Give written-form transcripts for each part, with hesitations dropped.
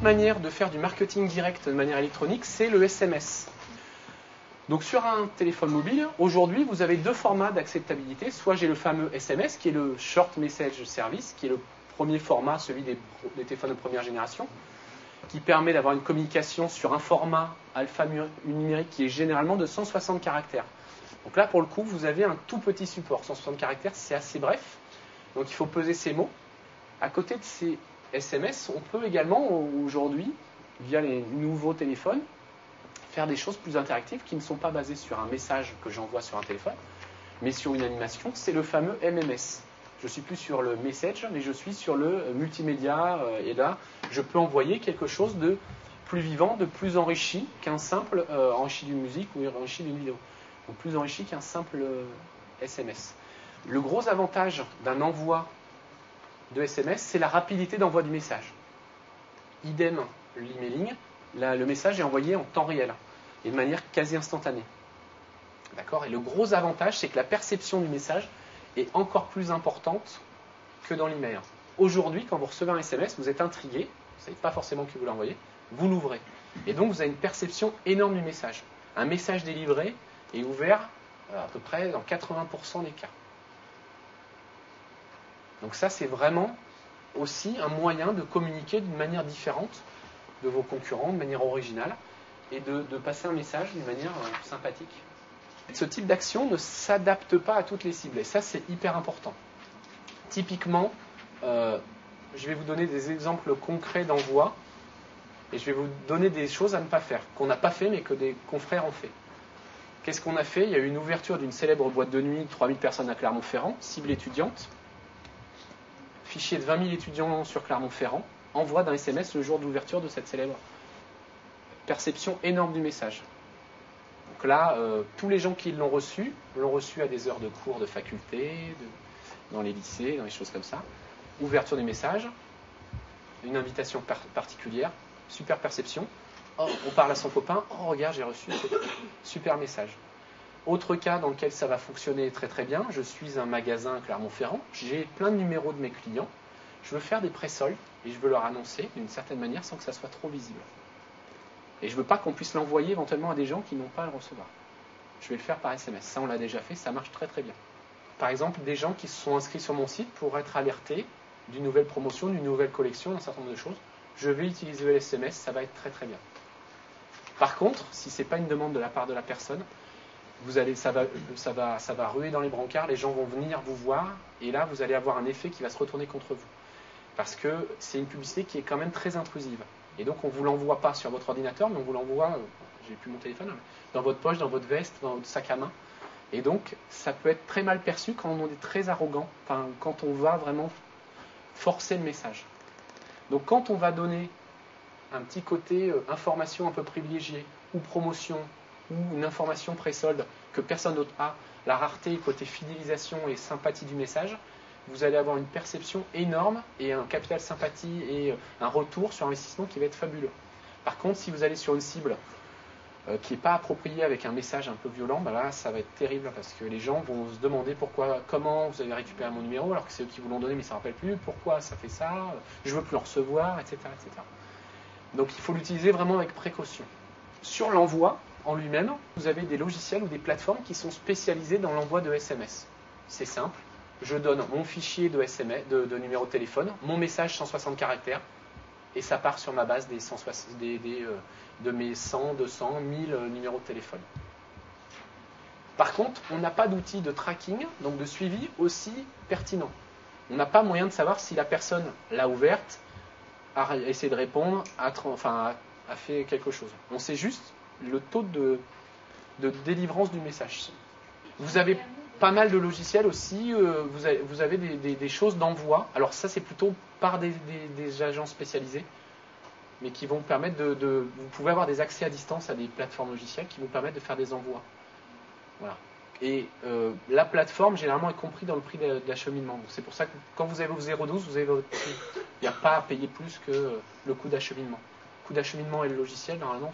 manière de faire du marketing direct de manière électronique, c'est le SMS. Donc sur un téléphone mobile, aujourd'hui, vous avez deux formats d'acceptabilité. Soit j'ai le fameux SMS, qui est le Short Message Service, qui est le premier format, celui des téléphones de première génération, qui permet d'avoir une communication sur un format alphanumérique qui est généralement de 160 caractères. Donc là, pour le coup, vous avez un tout petit support. 160 caractères, c'est assez bref. Donc il faut peser ces mots. À côté de ces SMS, on peut également, aujourd'hui, via les nouveaux téléphones, faire des choses plus interactives qui ne sont pas basées sur un message que j'envoie sur un téléphone, mais sur une animation. C'est le fameux MMS. Je ne suis plus sur le message, mais je suis sur le multimédia. Et là, je peux envoyer quelque chose de plus vivant, de plus enrichi qu'un simple enrichi d'une musique ou enrichi d'une vidéo. Donc plus enrichi qu'un simple SMS. Le gros avantage d'un envoi de SMS, c'est la rapidité d'envoi du message. Idem l'emailing, le message est envoyé en temps réel et de manière quasi instantanée. D'accord ? Et le gros avantage, c'est que la perception du message est encore plus importante que dans l'email. Aujourd'hui, quand vous recevez un SMS, vous êtes intrigué, vous ne savez pas forcément qui vous l'a envoyé, vous l'ouvrez. Et donc, vous avez une perception énorme du message. Un message délivré est ouvert à peu près dans 80% des cas. Donc ça, c'est vraiment aussi un moyen de communiquer d'une manière différente de vos concurrents, de manière originale, et de passer un message d'une manière sympathique. Ce type d'action ne s'adapte pas à toutes les cibles, et ça, c'est hyper important. Typiquement, je vais vous donner des exemples concrets d'envoi, et je vais vous donner des choses à ne pas faire, qu'on n'a pas fait, mais que des confrères ont fait. Qu'est-ce qu'on a fait ? Il y a eu une ouverture d'une célèbre boîte de nuit, 3000 personnes à Clermont-Ferrand, cible étudiante, fichier de 20 000 étudiants sur Clermont-Ferrand, envoi d'un SMS le jour de l'ouverture de cette célèbre. Perception énorme du message. Donc là, tous les gens qui l'ont reçu à des heures de cours de faculté, dans les lycées, dans les choses comme ça. Ouverture du message, une invitation particulière, super perception. Oh, on parle à son copain, oh regarde, j'ai reçu super message. Autre cas dans lequel ça va fonctionner très très bien, je suis un magasin à Clermont-Ferrand, j'ai plein de numéros de mes clients, je veux faire des pré-soldes et je veux leur annoncer d'une certaine manière sans que ça soit trop visible. Et je ne veux pas qu'on puisse l'envoyer éventuellement à des gens qui n'ont pas à le recevoir. Je vais le faire par SMS. Ça, on l'a déjà fait, ça marche très très bien. Par exemple, des gens qui se sont inscrits sur mon site pour être alertés d'une nouvelle promotion, d'une nouvelle collection, d'un certain nombre de choses. Je vais utiliser le SMS, ça va être très très bien. Par contre, si ce n'est pas une demande de la part de la personne, ça va ruer dans les brancards, les gens vont venir vous voir, et là, vous allez avoir un effet qui va se retourner contre vous. Parce que c'est une publicité qui est quand même très intrusive. Et donc, on ne vous l'envoie pas sur votre ordinateur, mais on vous l'envoie, j'ai plus mon téléphone, dans votre poche, dans votre veste, dans votre sac à main. Et donc, ça peut être très mal perçu quand on est très arrogant, quand on va vraiment forcer le message. Donc, quand on va donner un petit côté information un peu privilégiée, ou promotion, ou une information pré-solde que personne d'autre a, la rareté, le côté fidélisation et sympathie du message, vous allez avoir une perception énorme et un capital sympathie et un retour sur investissement qui va être fabuleux. Par contre, si vous allez sur une cible qui n'est pas appropriée avec un message un peu violent, là, ça va être terrible parce que les gens vont se demander comment vous avez récupéré mon numéro alors que c'est eux qui vous l'ont donné mais ça ne se rappelle plus, pourquoi ça fait ça, je ne veux plus le recevoir, etc., etc. Donc il faut l'utiliser vraiment avec précaution. Sur l'envoi en lui-même, vous avez des logiciels ou des plateformes qui sont spécialisées dans l'envoi de SMS. C'est simple. Je donne mon fichier de SMS, de numéro de téléphone, mon message 160 caractères, et ça part sur ma base de mes 100, 200, 1000 numéros de téléphone. Par contre, on n'a pas d'outil de tracking, donc de suivi aussi pertinent. On n'a pas moyen de savoir si la personne l'a ouverte, a essayé de répondre, a fait quelque chose. On sait juste le taux de délivrance du message. Vous avez pas mal de logiciels aussi, vous avez des choses d'envoi. Alors ça, c'est plutôt par des agents spécialisés, mais qui vont permettre vous pouvez avoir des accès à distance à des plateformes logicielles qui vous permettent de faire des envois. Voilà. Et la plateforme, généralement, est compris dans le prix d'acheminement. Donc c'est pour ça que quand vous avez vos 0,12, vous avez votre prix. Il n'y a pas à payer plus que le coût d'acheminement. Le coût d'acheminement et le logiciel, normalement,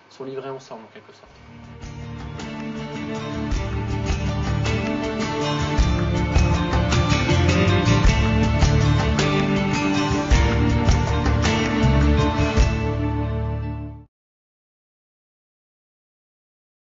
sont livrés ensemble, en quelque sorte.